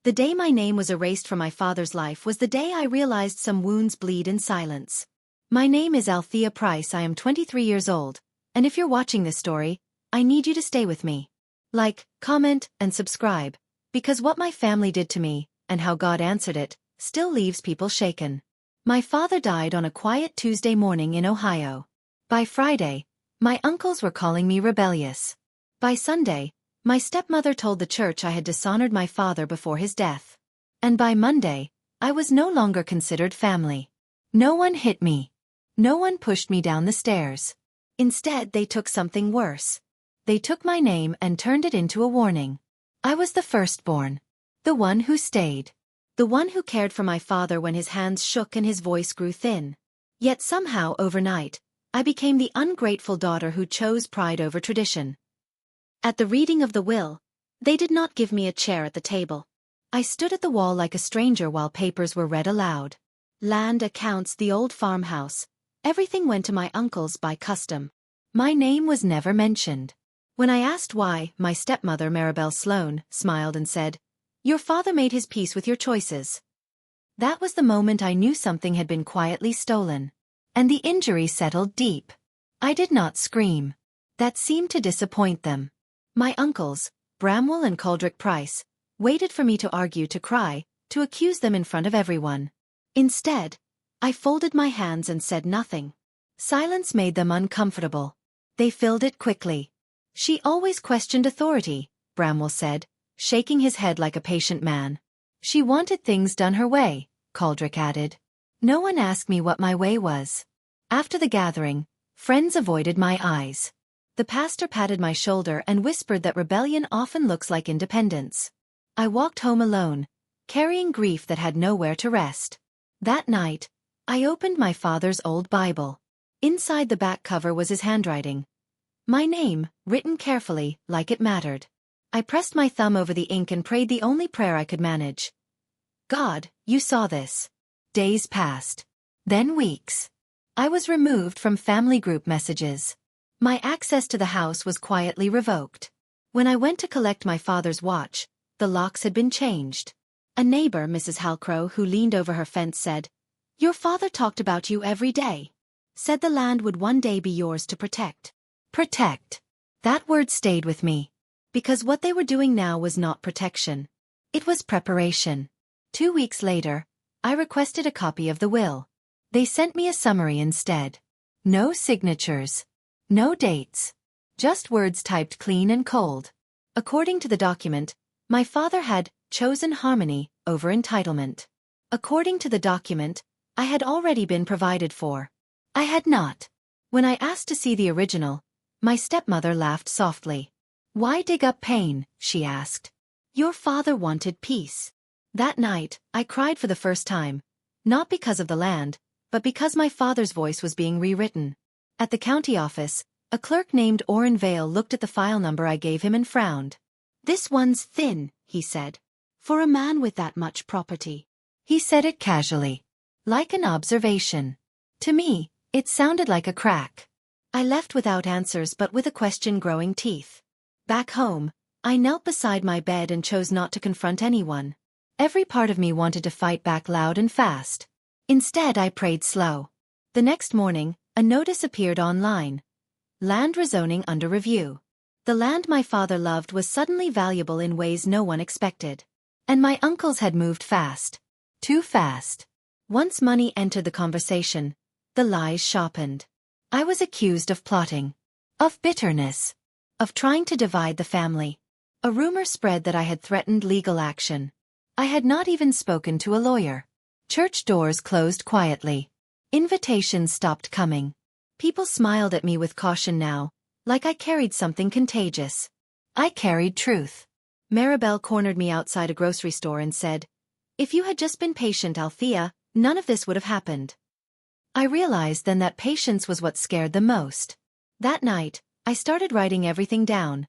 The day my name was erased from my father's life was the day I realized some wounds bleed in silence. My name is Althea Price. I am 23 years old, and if you're watching this story, I need you to stay with me. Like, comment, and subscribe, because what my family did to me, and how God answered it, still leaves people shaken. My father died on a quiet Tuesday morning in Ohio. By Friday, my uncles were calling me rebellious. By Sunday, my stepmother told the church I had dishonored my father before his death. And by Monday, I was no longer considered family. No one hit me. No one pushed me down the stairs. Instead, they took something worse. They took my name and turned it into a warning. I was the firstborn. The one who stayed. The one who cared for my father when his hands shook and his voice grew thin. Yet somehow, overnight, I became the ungrateful daughter who chose pride over tradition. At the reading of the will, they did not give me a chair at the table. I stood at the wall like a stranger while papers were read aloud. Land, accounts, the old farmhouse. Everything went to my uncles by custom. My name was never mentioned. When I asked why, my stepmother, Maribel Sloan, smiled and said, "Your father made his peace with your choices." That was the moment I knew something had been quietly stolen. And the injury settled deep. I did not scream. That seemed to disappoint them. My uncles, Bramwell and Coldrick Price, waited for me to argue, to cry, to accuse them in front of everyone. Instead, I folded my hands and said nothing. Silence made them uncomfortable. They filled it quickly. "She always questioned authority," Bramwell said, shaking his head like a patient man. "She wanted things done her way," Coldrick added. No one asked me what my way was. After the gathering, friends avoided my eyes. The pastor patted my shoulder and whispered that rebellion often looks like independence. I walked home alone, carrying grief that had nowhere to rest. That night, I opened my father's old Bible. Inside the back cover was his handwriting. My name, written carefully, like it mattered. I pressed my thumb over the ink and prayed the only prayer I could manage. "God, you saw this." Days passed. Then weeks. I was removed from family group messages. My access to the house was quietly revoked. When I went to collect my father's watch, the locks had been changed. A neighbor, Mrs. Halcrow, who leaned over her fence, said, "Your father talked about you every day. Said the land would one day be yours to protect." Protect. That word stayed with me. Because what they were doing now was not protection. It was preparation. 2 weeks later, I requested a copy of the will. They sent me a summary instead. No signatures. No dates. Just words typed clean and cold. According to the document, my father had chosen harmony over entitlement. According to the document, I had already been provided for. I had not. When I asked to see the original, my stepmother laughed softly. "Why dig up pain?" she asked. "Your father wanted peace." That night, I cried for the first time, not because of the land, but because my father's voice was being rewritten. At the county office, a clerk named Orrin Vale looked at the file number I gave him and frowned. "This one's thin," he said. "For a man with that much property." He said it casually, like an observation. To me, it sounded like a crack. I left without answers but with a question growing teeth. Back home, I knelt beside my bed and chose not to confront anyone. Every part of me wanted to fight back loud and fast. Instead, I prayed slow. The next morning, a notice appeared online. Land rezoning under review. The land my father loved was suddenly valuable in ways no one expected. And my uncles had moved fast. Too fast. Once money entered the conversation, the lies sharpened. I was accused of plotting. Of bitterness. Of trying to divide the family. A rumor spread that I had threatened legal action. I had not even spoken to a lawyer. Church doors closed quietly. Invitations stopped coming. People smiled at me with caution now, like I carried something contagious. I carried truth. Maribel cornered me outside a grocery store and said, "If you had just been patient, Althea, none of this would have happened." I realized then that patience was what scared them most. That night, I started writing everything down.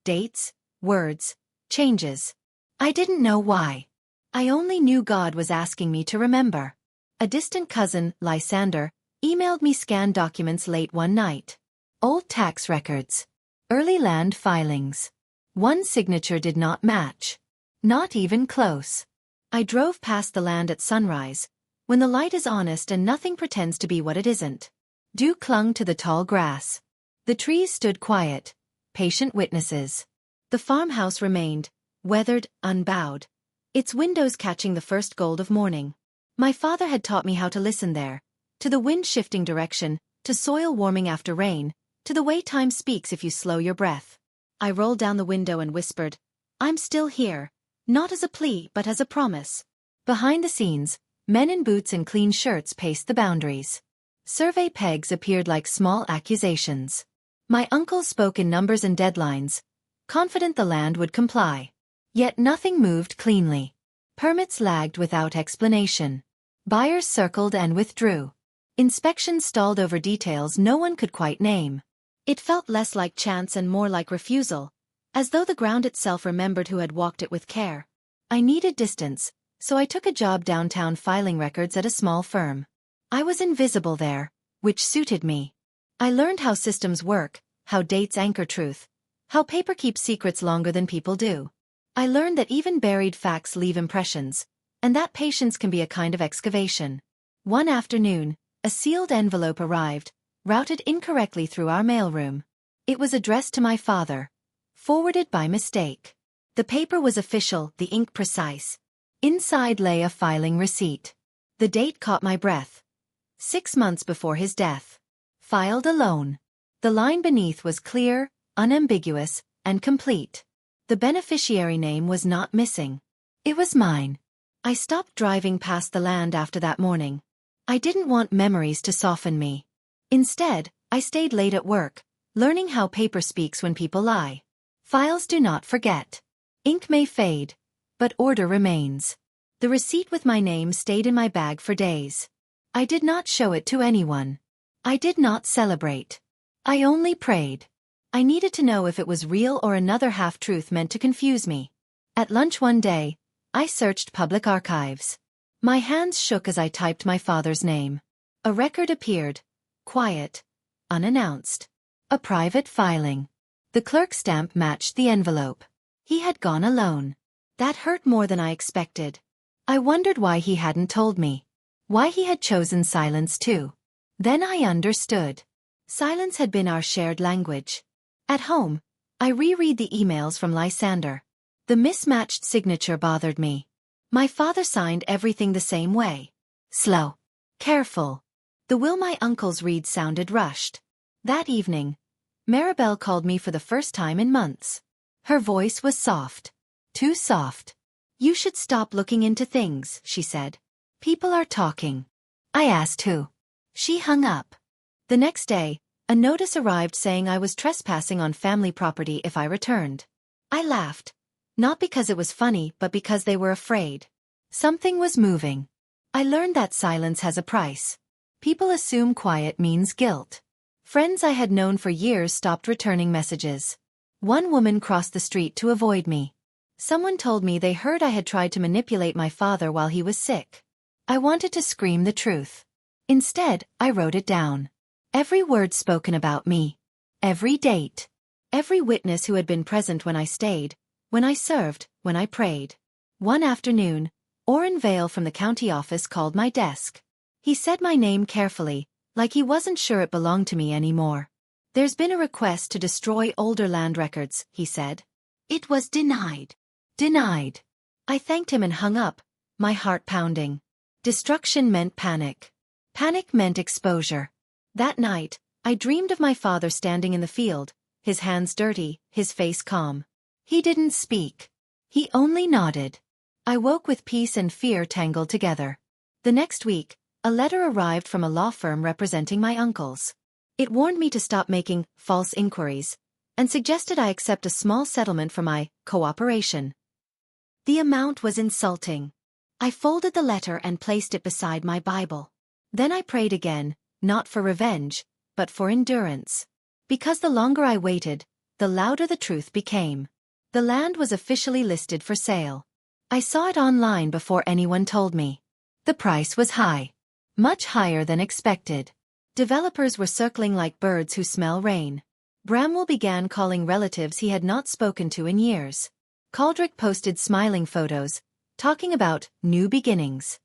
Dates, words, changes. I didn't know why. I only knew God was asking me to remember. A distant cousin, Lysander, emailed me scanned documents late one night. Old tax records. Early land filings. One signature did not match. Not even close. I drove past the land at sunrise, when the light is honest and nothing pretends to be what it isn't. Dew clung to the tall grass. The trees stood quiet, patient witnesses. The farmhouse remained, weathered, unbowed, its windows catching the first gold of morning. My father had taught me how to listen there, to the wind shifting direction, to soil warming after rain, to the way time speaks if you slow your breath. I rolled down the window and whispered, "I'm still here," not as a plea but as a promise. Behind the scenes, men in boots and clean shirts paced the boundaries. Survey pegs appeared like small accusations. My uncles spoke in numbers and deadlines, confident the land would comply. Yet nothing moved cleanly. Permits lagged without explanation. Buyers circled and withdrew. Inspections stalled over details no one could quite name. It felt less like chance and more like refusal, as though the ground itself remembered who had walked it with care. I needed distance, so I took a job downtown filing records at a small firm. I was invisible there, which suited me. I learned how systems work, how dates anchor truth, how paper keeps secrets longer than people do. I learned that even buried facts leave impressions, and that patience can be a kind of excavation. One afternoon, a sealed envelope arrived, routed incorrectly through our mailroom. It was addressed to my father, forwarded by mistake. The paper was official, the ink precise. Inside lay a filing receipt. The date caught my breath. 6 months before his death. Filed alone. The line beneath was clear, unambiguous, and complete. The beneficiary name was not missing. It was mine. I stopped driving past the land after that morning. I didn't want memories to soften me. Instead, I stayed late at work, learning how paper speaks when people lie. Files do not forget. Ink may fade, but order remains. The receipt with my name stayed in my bag for days. I did not show it to anyone. I did not celebrate. I only prayed. I needed to know if it was real or another half-truth meant to confuse me. At lunch one day, I searched public archives. My hands shook as I typed my father's name. A record appeared, quiet, unannounced. A private filing. The clerk's stamp matched the envelope. He had gone alone. That hurt more than I expected. I wondered why he hadn't told me. Why he had chosen silence too. Then I understood. Silence had been our shared language. At home, I reread the emails from Lysander. The mismatched signature bothered me. My father signed everything the same way. Slow. Careful. The will my uncles read sounded rushed. That evening, Maribel called me for the first time in months. Her voice was soft. Too soft. "You should stop looking into things," she said. "People are talking." I asked who. She hung up. The next day, a notice arrived saying I was trespassing on family property if I returned. I laughed. Not because it was funny, but because they were afraid. Something was moving. I learned that silence has a price. People assume quiet means guilt. Friends I had known for years stopped returning messages. One woman crossed the street to avoid me. Someone told me they heard I had tried to manipulate my father while he was sick. I wanted to scream the truth. Instead, I wrote it down. Every word spoken about me. Every date. Every witness who had been present when I stayed, when I served, when I prayed. One afternoon, Orrin Vale from the county office called my desk. He said my name carefully, like he wasn't sure it belonged to me anymore. "There's been a request to destroy older land records," he said. It was denied. Denied. I thanked him and hung up, my heart pounding. Destruction meant panic. Panic meant exposure. That night, I dreamed of my father standing in the field, his hands dirty, his face calm. He didn't speak. He only nodded. I woke with peace and fear tangled together. The next week, a letter arrived from a law firm representing my uncles. It warned me to stop making false inquiries, and suggested I accept a small settlement for my cooperation. The amount was insulting. I folded the letter and placed it beside my Bible. Then I prayed again, not for revenge, but for endurance. Because the longer I waited, the louder the truth became. The land was officially listed for sale. I saw it online before anyone told me. The price was high. Much higher than expected. Developers were circling like birds who smell rain. Bramwell began calling relatives he had not spoken to in years. Coldrick posted smiling photos, talking about new beginnings.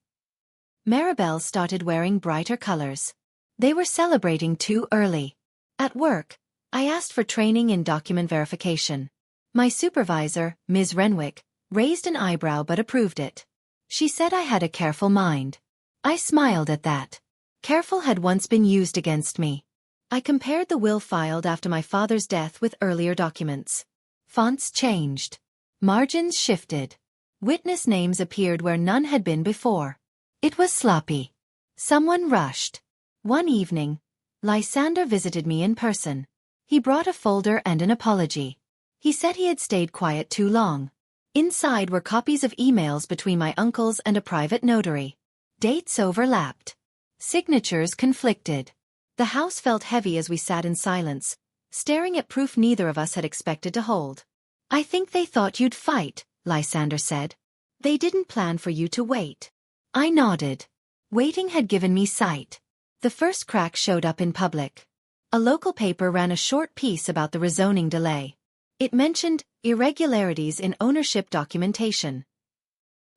Maribel started wearing brighter colors. They were celebrating too early. At work, I asked for training in document verification. My supervisor, Ms. Renwick, raised an eyebrow but approved it. She said I had a careful mind. I smiled at that. Careful had once been used against me. I compared the will filed after my father's death with earlier documents. Fonts changed. Margins shifted. Witness names appeared where none had been before. It was sloppy. Someone rushed. One evening, Lysander visited me in person. He brought a folder and an apology. He said he had stayed quiet too long. Inside were copies of emails between my uncles and a private notary. Dates overlapped. Signatures conflicted. The house felt heavy as we sat in silence, staring at proof neither of us had expected to hold. "I think they thought you'd fight," Lysander said. "They didn't plan for you to wait." I nodded. Waiting had given me sight. The first crack showed up in public. A local paper ran a short piece about the rezoning delay. It mentioned irregularities in ownership documentation.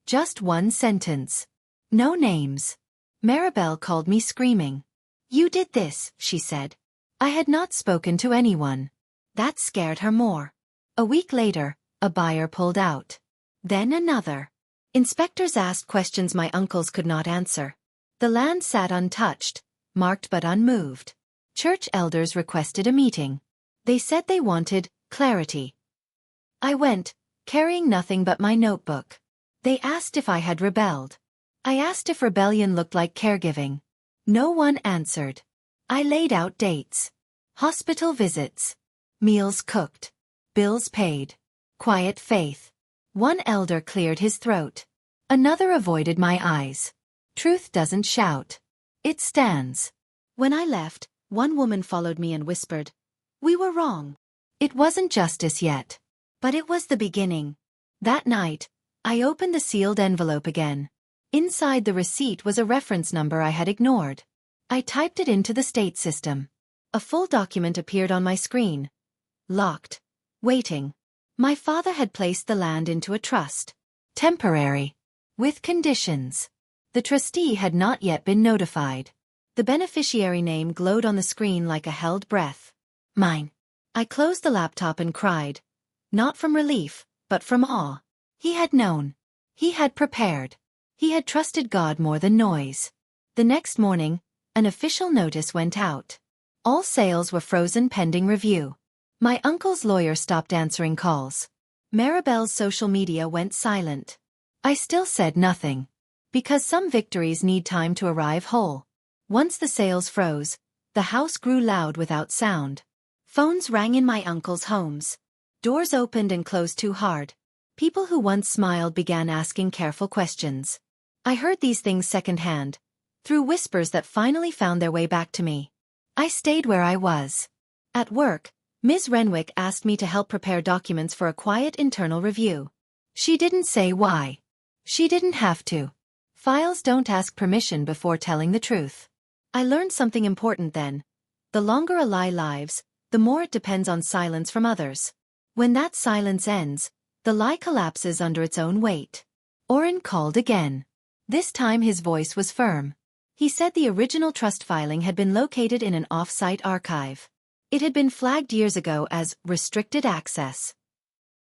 Just one sentence. No names. Maribel called me screaming. "You did this," she said. I had not spoken to anyone. That scared her more. A week later, a buyer pulled out. Then another. Inspectors asked questions my uncles could not answer. The land sat untouched, marked but unmoved. Church elders requested a meeting. They said they wanted clarity. I went, carrying nothing but my notebook. They asked if I had rebelled. I asked if rebellion looked like caregiving. No one answered. I laid out dates. Hospital visits. Meals cooked. Bills paid. Quiet faith. One elder cleared his throat. Another avoided my eyes. Truth doesn't shout. It stands. When I left, one woman followed me and whispered, "We were wrong." It wasn't justice yet. But it was the beginning. That night, I opened the sealed envelope again. Inside the receipt was a reference number I had ignored. I typed it into the state system. A full document appeared on my screen. Locked. Waiting. My father had placed the land into a trust. Temporary. With conditions. The trustee had not yet been notified. The beneficiary name glowed on the screen like a held breath. Mine. I closed the laptop and cried. Not from relief, but from awe. He had known. He had prepared. He had trusted God more than noise. The next morning, an official notice went out. All sales were frozen pending review. My uncle's lawyer stopped answering calls. Maribel's social media went silent. I still said nothing. Because some victories need time to arrive whole. Once the sales froze, the house grew loud without sound. Phones rang in my uncle's homes. Doors opened and closed too hard. People who once smiled began asking careful questions. I heard these things secondhand, through whispers that finally found their way back to me. I stayed where I was. At work, Ms. Renwick asked me to help prepare documents for a quiet internal review. She didn't say why. She didn't have to. Files don't ask permission before telling the truth. I learned something important then. The longer a lie lives, the more it depends on silence from others. When that silence ends, the lie collapses under its own weight. Orrin called again. This time his voice was firm. He said the original trust filing had been located in an off-site archive. It had been flagged years ago as restricted access.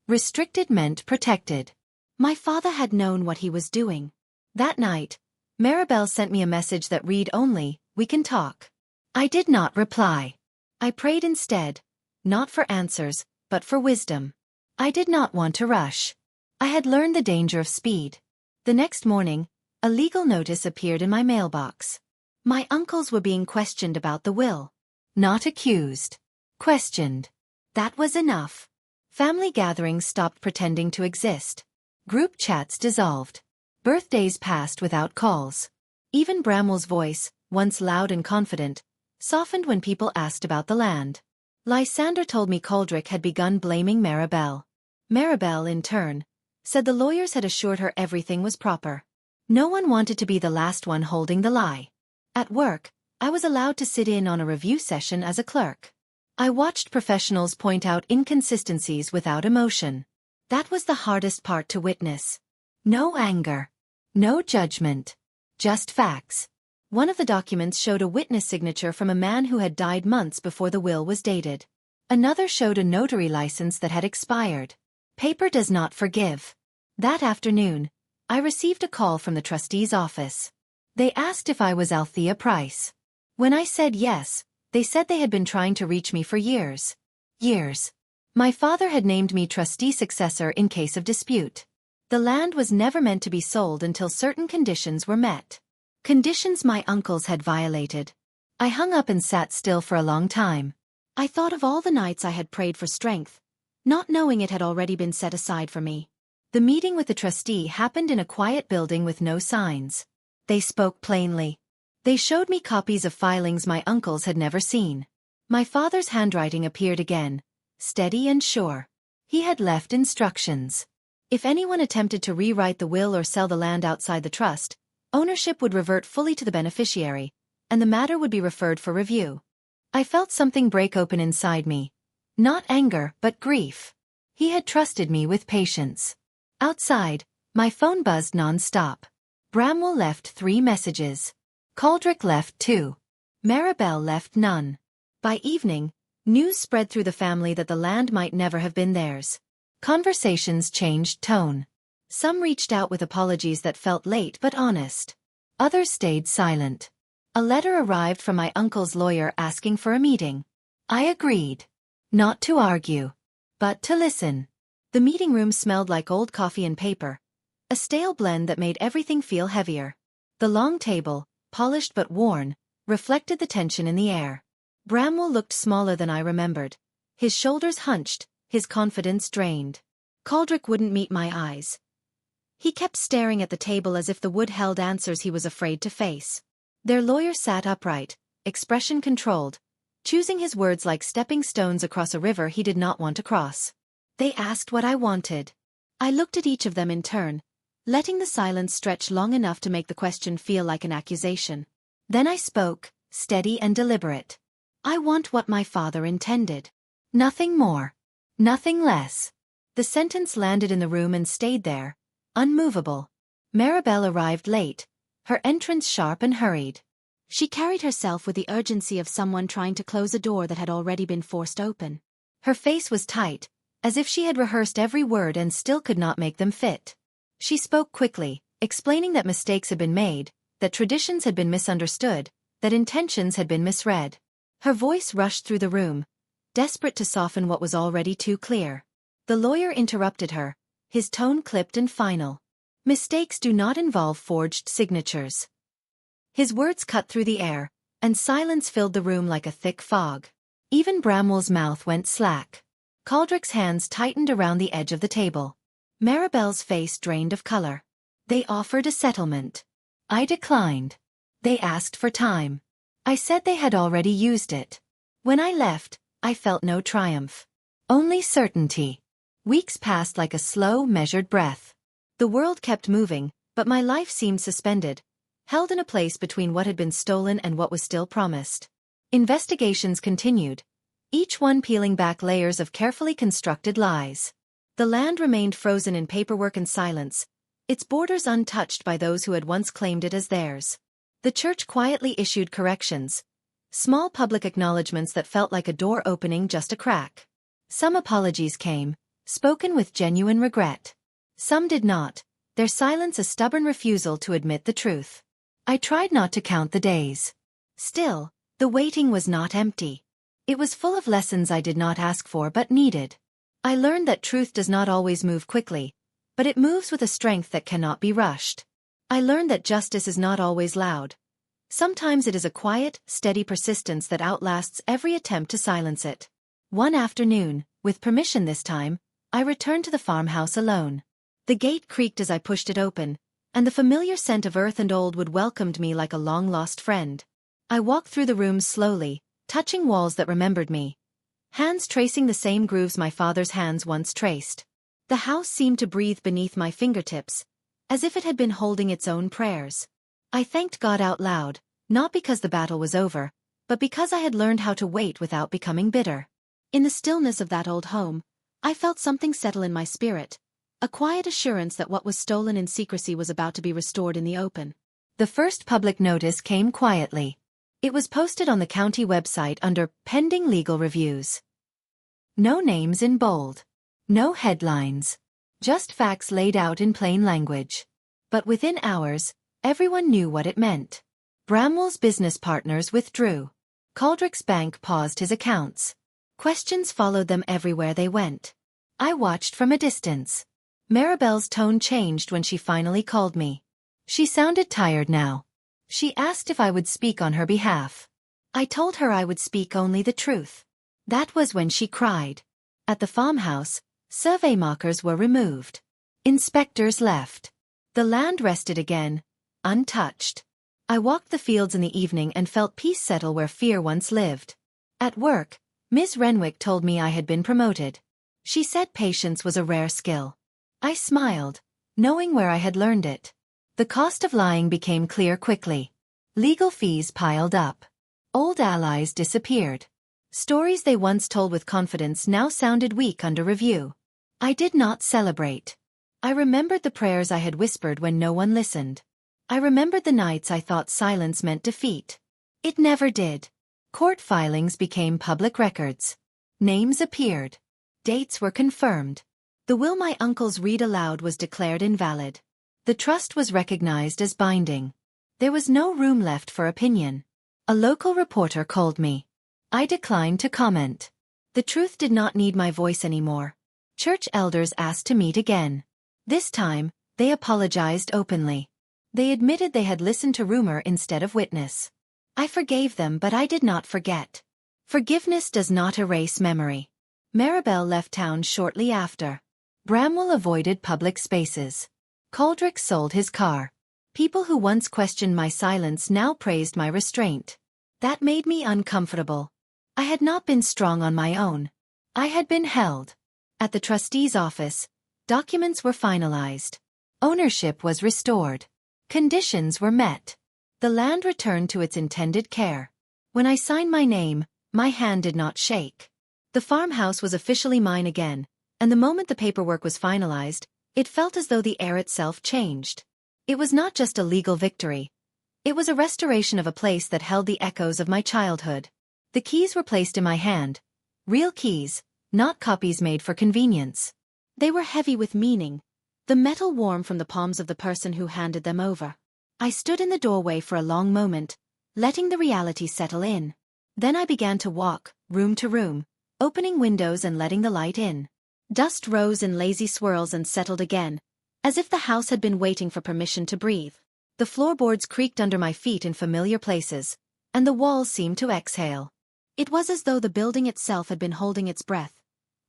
Restricted meant protected. My father had known what he was doing. That night, Maribel sent me a message that read only, "We can talk." I did not reply. I prayed instead, not for answers, but for wisdom. I did not want to rush. I had learned the danger of speed. The next morning, a legal notice appeared in my mailbox. My uncles were being questioned about the will. Not accused. Questioned. That was enough. Family gatherings stopped pretending to exist. Group chats dissolved. Birthdays passed without calls. Even Bramwell's voice, once loud and confident, softened when people asked about the land. Lysander told me Coldrick had begun blaming Maribel. Maribel, in turn, said the lawyers had assured her everything was proper. No one wanted to be the last one holding the lie. At work, I was allowed to sit in on a review session as a clerk. I watched professionals point out inconsistencies without emotion. That was the hardest part to witness. No anger. No judgment. Just facts. One of the documents showed a witness signature from a man who had died months before the will was dated. Another showed a notary license that had expired. Paper does not forgive. That afternoon, I received a call from the trustee's office. They asked if I was Althea Price. When I said yes, they said they had been trying to reach me for years. Years. My father had named me trustee successor in case of dispute. The land was never meant to be sold until certain conditions were met. Conditions my uncles had violated. I hung up and sat still for a long time. I thought of all the nights I had prayed for strength, not knowing it had already been set aside for me. The meeting with the trustee happened in a quiet building with no signs. They spoke plainly. They showed me copies of filings my uncles had never seen. My father's handwriting appeared again, steady and sure. He had left instructions. If anyone attempted to rewrite the will or sell the land outside the trust, ownership would revert fully to the beneficiary, and the matter would be referred for review. I felt something break open inside me. Not anger, but grief. He had trusted me with patience. Outside, my phone buzzed non-stop. Bramwell left 3 messages. Coldrick left 2. Maribel left none. By evening, news spread through the family that the land might never have been theirs. Conversations changed tone. Some reached out with apologies that felt late but honest. Others stayed silent. A letter arrived from my uncle's lawyer asking for a meeting. I agreed. Not to argue, but to listen. The meeting room smelled like old coffee and paper, a stale blend that made everything feel heavier. The long table, polished but worn, reflected the tension in the air. Bramwell looked smaller than I remembered. His shoulders hunched, his confidence drained. Coldrick wouldn't meet my eyes. He kept staring at the table as if the wood held answers he was afraid to face. Their lawyer sat upright, expression controlled, choosing his words like stepping stones across a river he did not want to cross. They asked what I wanted. I looked at each of them in turn, letting the silence stretch long enough to make the question feel like an accusation. Then I spoke, steady and deliberate. I want what my father intended. Nothing more. Nothing less. The sentence landed in the room and stayed there, unmovable. Maribel arrived late, her entrance sharp and hurried. She carried herself with the urgency of someone trying to close a door that had already been forced open. Her face was tight, as if she had rehearsed every word and still could not make them fit. She spoke quickly, explaining that mistakes had been made, that traditions had been misunderstood, that intentions had been misread. Her voice rushed through the room, desperate to soften what was already too clear. The lawyer interrupted her, his tone clipped and final. Mistakes do not involve forged signatures. His words cut through the air, and silence filled the room like a thick fog. Even Bramwell's mouth went slack. Coldrick's hands tightened around the edge of the table. Maribel's face drained of color. They offered a settlement. I declined. They asked for time. I said they had already used it. When I left, I felt no triumph. Only certainty. Weeks passed like a slow, measured breath. The world kept moving, but my life seemed suspended, held in a place between what had been stolen and what was still promised. Investigations continued, each one peeling back layers of carefully constructed lies. The land remained frozen in paperwork and silence, its borders untouched by those who had once claimed it as theirs. The church quietly issued corrections, small public acknowledgments that felt like a door opening just a crack. Some apologies came, spoken with genuine regret. Some did not, their silence a stubborn refusal to admit the truth. I tried not to count the days. Still, the waiting was not empty. It was full of lessons I did not ask for but needed. I learned that truth does not always move quickly, but it moves with a strength that cannot be rushed. I learned that justice is not always loud. Sometimes it is a quiet, steady persistence that outlasts every attempt to silence it. One afternoon, with permission this time, I returned to the farmhouse alone. The gate creaked as I pushed it open, and the familiar scent of earth and old wood welcomed me like a long-lost friend. I walked through the rooms slowly, touching walls that remembered me, hands tracing the same grooves my father's hands once traced. The house seemed to breathe beneath my fingertips, as if it had been holding its own prayers. I thanked God out loud, not because the battle was over, but because I had learned how to wait without becoming bitter. In the stillness of that old home, I felt something settle in my spirit, a quiet assurance that what was stolen in secrecy was about to be restored in the open. The first public notice came quietly. It was posted on the county website under Pending Legal Reviews. No names in bold. No headlines. Just facts laid out in plain language. But within hours, everyone knew what it meant. Bramwell's business partners withdrew. Caldrick's bank paused his accounts. Questions followed them everywhere they went. I watched from a distance. Maribel's tone changed when she finally called me. She sounded tired now. She asked if I would speak on her behalf. I told her I would speak only the truth. That was when she cried. At the farmhouse, survey markers were removed. Inspectors left. The land rested again, untouched. I walked the fields in the evening and felt peace settle where fear once lived. At work, Ms. Renwick told me I had been promoted. She said patience was a rare skill. I smiled, knowing where I had learned it. The cost of lying became clear quickly. Legal fees piled up. Old allies disappeared. Stories they once told with confidence now sounded weak under review. I did not celebrate. I remembered the prayers I had whispered when no one listened. I remembered the nights I thought silence meant defeat. It never did. Court filings became public records. Names appeared. Dates were confirmed. The will my uncles read aloud was declared invalid. The trust was recognized as binding. There was no room left for opinion. A local reporter called me. I declined to comment. The truth did not need my voice anymore. Church elders asked to meet again. This time, they apologized openly. They admitted they had listened to rumor instead of witness. I forgave them, but I did not forget. Forgiveness does not erase memory. Maribel left town shortly after. Bramwell avoided public spaces. Caldrick sold his car. People who once questioned my silence now praised my restraint. That made me uncomfortable. I had not been strong on my own. I had been held. At the trustee's office, documents were finalized. Ownership was restored. Conditions were met. The land returned to its intended care. When I signed my name, my hand did not shake. The farmhouse was officially mine again, and the moment the paperwork was finalized, it felt as though the air itself changed. It was not just a legal victory. It was a restoration of a place that held the echoes of my childhood. The keys were placed in my hand. Real keys, not copies made for convenience. They were heavy with meaning, the metal warm from the palms of the person who handed them over. I stood in the doorway for a long moment, letting the reality settle in. Then I began to walk, room to room, opening windows and letting the light in. Dust rose in lazy swirls and settled again, as if the house had been waiting for permission to breathe. The floorboards creaked under my feet in familiar places, and the walls seemed to exhale. It was as though the building itself had been holding its breath,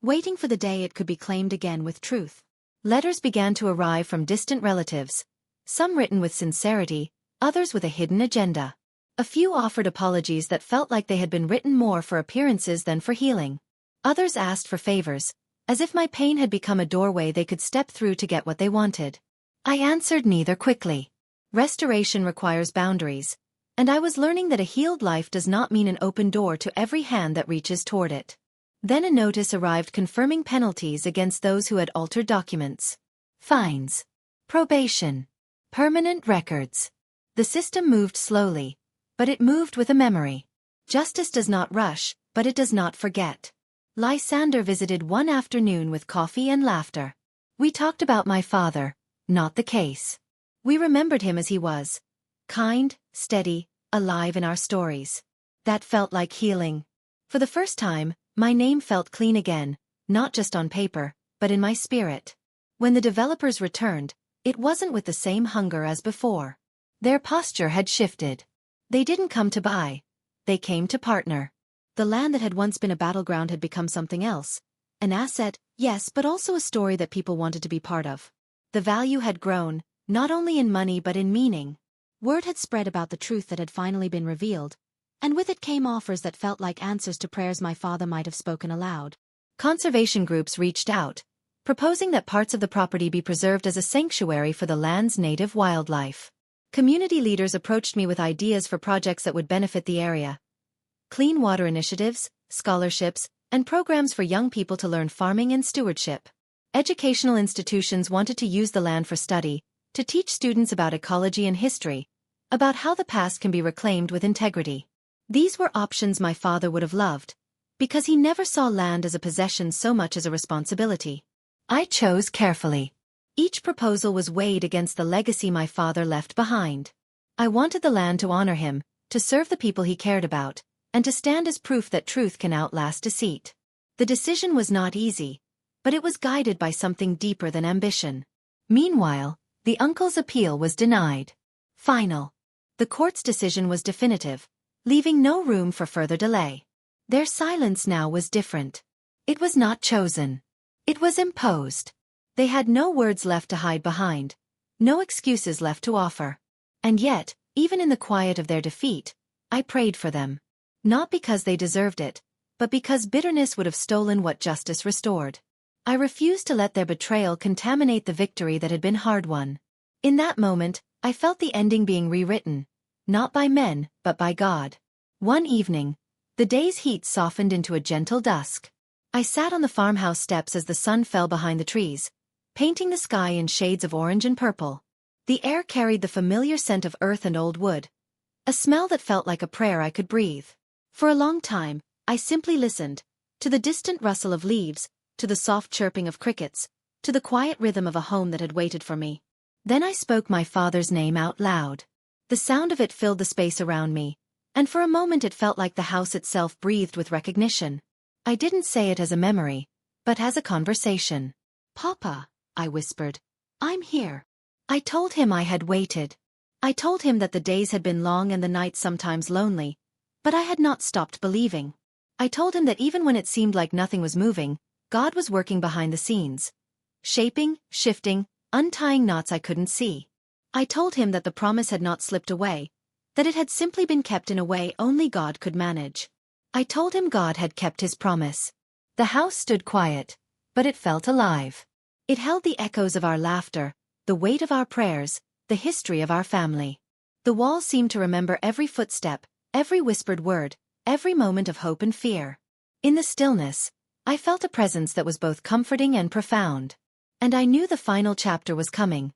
waiting for the day it could be claimed again with truth. Letters began to arrive from distant relatives, some written with sincerity, others with a hidden agenda. A few offered apologies that felt like they had been written more for appearances than for healing. Others asked for favors, as if my pain had become a doorway they could step through to get what they wanted. I answered neither quickly. Restoration requires boundaries, and I was learning that a healed life does not mean an open door to every hand that reaches toward it. Then a notice arrived confirming penalties against those who had altered documents. Fines. Probation. Permanent records. The system moved slowly, but it moved with a memory. Justice does not rush, but it does not forget. Lysander visited one afternoon with coffee and laughter. We talked about my father, not the case. We remembered him as he was. Kind, steady, alive in our stories. That felt like healing. For the first time, my name felt clean again, not just on paper, but in my spirit. When the developers returned, it wasn't with the same hunger as before. Their posture had shifted. They didn't come to buy. They came to partner. The land that had once been a battleground had become something else. An asset, yes, but also a story that people wanted to be part of. The value had grown, not only in money but in meaning. Word had spread about the truth that had finally been revealed, and with it came offers that felt like answers to prayers my father might have spoken aloud. Conservation groups reached out, proposing that parts of the property be preserved as a sanctuary for the land's native wildlife. Community leaders approached me with ideas for projects that would benefit the area. Clean water initiatives, scholarships, and programs for young people to learn farming and stewardship. Educational institutions wanted to use the land for study, to teach students about ecology and history, about how the past can be reclaimed with integrity. These were options my father would have loved, because he never saw land as a possession so much as a responsibility. I chose carefully. Each proposal was weighed against the legacy my father left behind. I wanted the land to honor him, to serve the people he cared about, and to stand as proof that truth can outlast deceit. The decision was not easy, but it was guided by something deeper than ambition. Meanwhile, the uncle's appeal was denied. Final. The court's decision was definitive, leaving no room for further delay. Their silence now was different. It was not chosen. It was imposed. They had no words left to hide behind, no excuses left to offer. And yet, even in the quiet of their defeat, I prayed for them. Not because they deserved it, but because bitterness would have stolen what justice restored. I refused to let their betrayal contaminate the victory that had been hard-won. In that moment, I felt the ending being rewritten, not by men, but by God. One evening, the day's heat softened into a gentle dusk. I sat on the farmhouse steps as the sun fell behind the trees, painting the sky in shades of orange and purple. The air carried the familiar scent of earth and old wood, a smell that felt like a prayer I could breathe. For a long time, I simply listened, to the distant rustle of leaves, to the soft chirping of crickets, to the quiet rhythm of a home that had waited for me. Then I spoke my father's name out loud. The sound of it filled the space around me, and for a moment it felt like the house itself breathed with recognition. I didn't say it as a memory, but as a conversation. "Papa," I whispered, "I'm here." I told him I had waited. I told him that the days had been long and the nights sometimes lonely, but I had not stopped believing. I told him that even when it seemed like nothing was moving, God was working behind the scenes, shaping, shifting, untying knots I couldn't see. I told him that the promise had not slipped away, that it had simply been kept in a way only God could manage. I told him God had kept his promise. The house stood quiet, but it felt alive. It held the echoes of our laughter, the weight of our prayers, the history of our family. The walls seemed to remember every footstep, every whispered word, every moment of hope and fear. In the stillness, I felt a presence that was both comforting and profound. And I knew the final chapter was coming.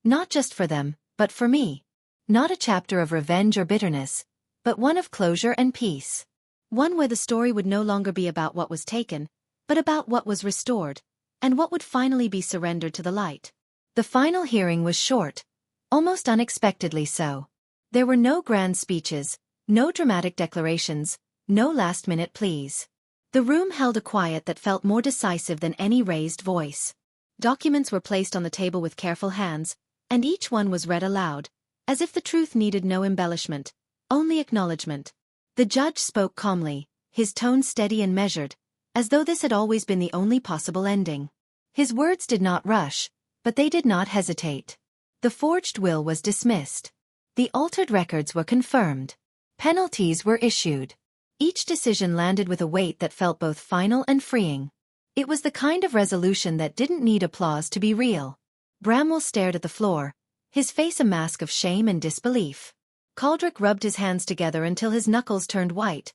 Not just for them, but for me. Not a chapter of revenge or bitterness, but one of closure and peace. One where the story would no longer be about what was taken, but about what was restored, and what would finally be surrendered to the light. The final hearing was short, almost unexpectedly so. There were no grand speeches, no dramatic declarations, no last-minute pleas. The room held a quiet that felt more decisive than any raised voice. Documents were placed on the table with careful hands, and each one was read aloud, as if the truth needed no embellishment, only acknowledgement. The judge spoke calmly, his tone steady and measured, as though this had always been the only possible ending. His words did not rush, but they did not hesitate. The forged will was dismissed. The altered records were confirmed. Penalties were issued. Each decision landed with a weight that felt both final and freeing. It was the kind of resolution that didn't need applause to be real. Bramwell stared at the floor, his face a mask of shame and disbelief. Caldric rubbed his hands together until his knuckles turned white,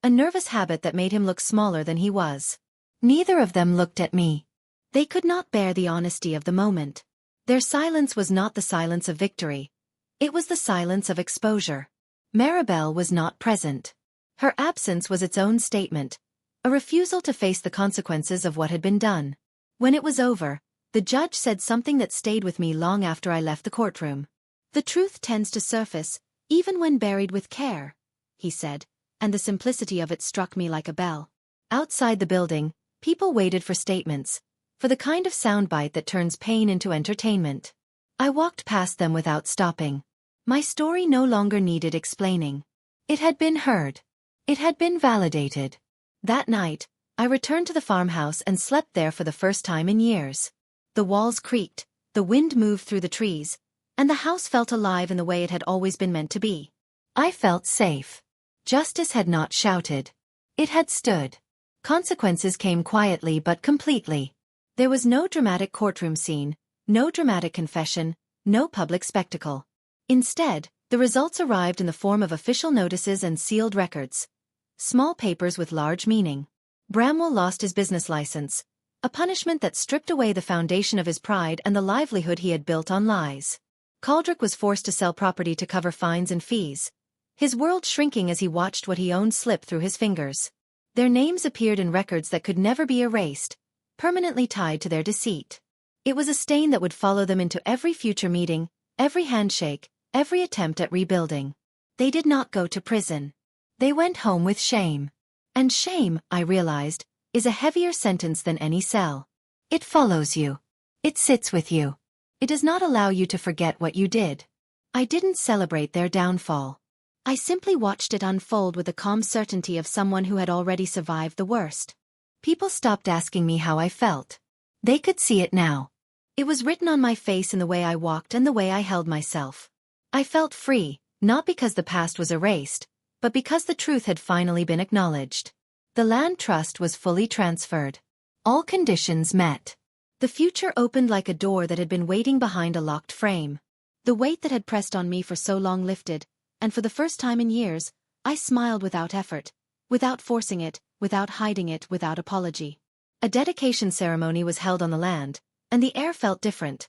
a nervous habit that made him look smaller than he was. Neither of them looked at me. They could not bear the honesty of the moment. Their silence was not the silence of victory. It was the silence of exposure. Maribel was not present. Her absence was its own statement, a refusal to face the consequences of what had been done. When it was over, the judge said something that stayed with me long after I left the courtroom. "The truth tends to surface, even when buried with care," he said, and the simplicity of it struck me like a bell. Outside the building, people waited for statements, for the kind of soundbite that turns pain into entertainment. I walked past them without stopping. My story no longer needed explaining. It had been heard. It had been validated. That night, I returned to the farmhouse and slept there for the first time in years. The walls creaked, the wind moved through the trees, and the house felt alive in the way it had always been meant to be. I felt safe. Justice had not shouted. It had stood. Consequences came quietly but completely. There was no dramatic courtroom scene, no dramatic confession, no public spectacle. Instead, the results arrived in the form of official notices and sealed records. Small papers with large meaning. Bramwell lost his business license, a punishment that stripped away the foundation of his pride and the livelihood he had built on lies. Caldrick was forced to sell property to cover fines and fees, his world shrinking as he watched what he owned slip through his fingers. Their names appeared in records that could never be erased, permanently tied to their deceit. It was a stain that would follow them into every future meeting, every handshake, every attempt at rebuilding. They did not go to prison. They went home with shame. And shame, I realized, is a heavier sentence than any cell. It follows you. It sits with you. It does not allow you to forget what you did. I didn't celebrate their downfall. I simply watched it unfold with the calm certainty of someone who had already survived the worst. People stopped asking me how I felt. They could see it now. It was written on my face in the way I walked and the way I held myself. I felt free, not because the past was erased, but because the truth had finally been acknowledged. The land trust was fully transferred. All conditions met. The future opened like a door that had been waiting behind a locked frame. The weight that had pressed on me for so long lifted, and for the first time in years, I smiled without effort, without forcing it, without hiding it, without apology. A dedication ceremony was held on the land, and the air felt different.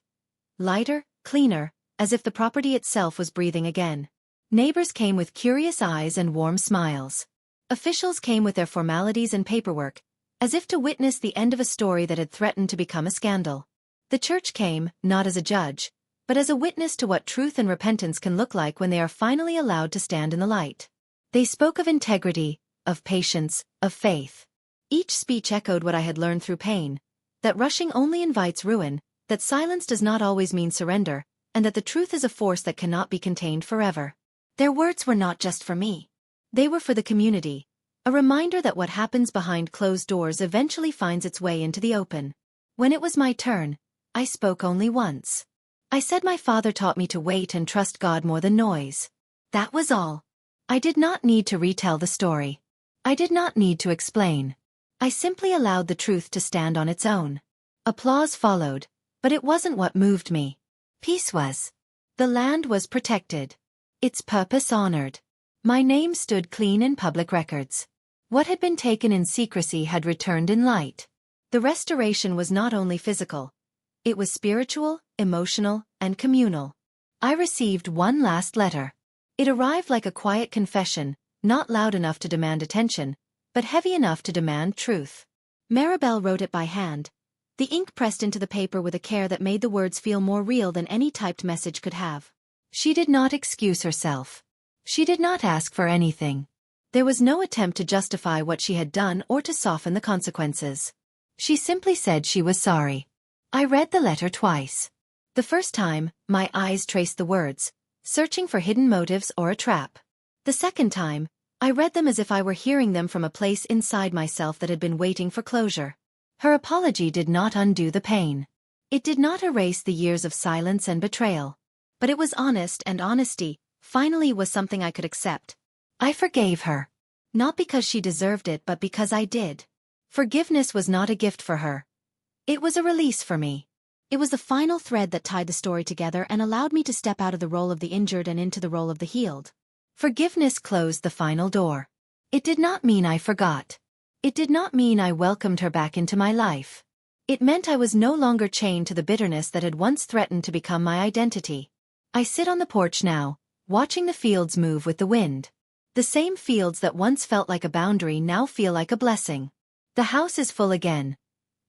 Lighter, cleaner, as if the property itself was breathing again. Neighbors came with curious eyes and warm smiles. Officials came with their formalities and paperwork, as if to witness the end of a story that had threatened to become a scandal. The church came, not as a judge, but as a witness to what truth and repentance can look like when they are finally allowed to stand in the light. They spoke of integrity, of patience, of faith. Each speech echoed what I had learned through pain, that rushing only invites ruin, that silence does not always mean surrender, and that the truth is a force that cannot be contained forever. Their words were not just for me. They were for the community, a reminder that what happens behind closed doors eventually finds its way into the open. When it was my turn, I spoke only once. I said my father taught me to wait and trust God more than noise. That was all. I did not need to retell the story. I did not need to explain. I simply allowed the truth to stand on its own. Applause followed, but it wasn't what moved me. Peace was. The land was protected. Its purpose honored. My name stood clean in public records. What had been taken in secrecy had returned in light. The restoration was not only physical. It was spiritual, emotional, and communal. I received one last letter. It arrived like a quiet confession, not loud enough to demand attention, but heavy enough to demand truth. Maribel wrote it by hand, the ink pressed into the paper with a care that made the words feel more real than any typed message could have. She did not excuse herself. She did not ask for anything. There was no attempt to justify what she had done or to soften the consequences. She simply said she was sorry. I read the letter twice. The first time, my eyes traced the words, searching for hidden motives or a trap. The second time, I read them as if I were hearing them from a place inside myself that had been waiting for closure. Her apology did not undo the pain. It did not erase the years of silence and betrayal. But it was honest, and honesty, finally, was something I could accept. I forgave her. Not because she deserved it, but because I did. Forgiveness was not a gift for her. It was a release for me. It was the final thread that tied the story together and allowed me to step out of the role of the injured and into the role of the healed. Forgiveness closed the final door. It did not mean I forgot. It did not mean I welcomed her back into my life. It meant I was no longer chained to the bitterness that had once threatened to become my identity. I sit on the porch now, watching the fields move with the wind. The same fields that once felt like a boundary now feel like a blessing. The house is full again.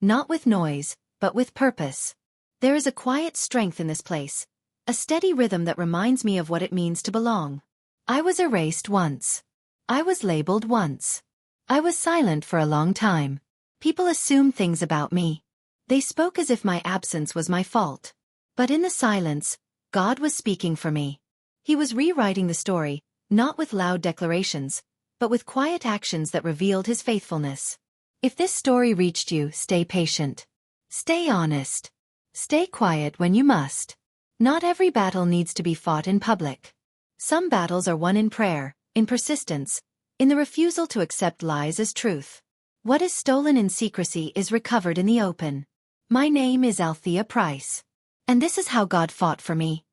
Not with noise, but with purpose. There is a quiet strength in this place, a steady rhythm that reminds me of what it means to belong. I was erased once. I was labeled once. I was silent for a long time. People assumed things about me. They spoke as if my absence was my fault. But in the silence, God was speaking for me. He was rewriting the story, not with loud declarations, but with quiet actions that revealed his faithfulness. If this story reached you, stay patient. Stay honest. Stay quiet when you must. Not every battle needs to be fought in public. Some battles are won in prayer, in persistence, in the refusal to accept lies as truth. What is stolen in secrecy is recovered in the open. My name is Althea Price. And this is how God fought for me.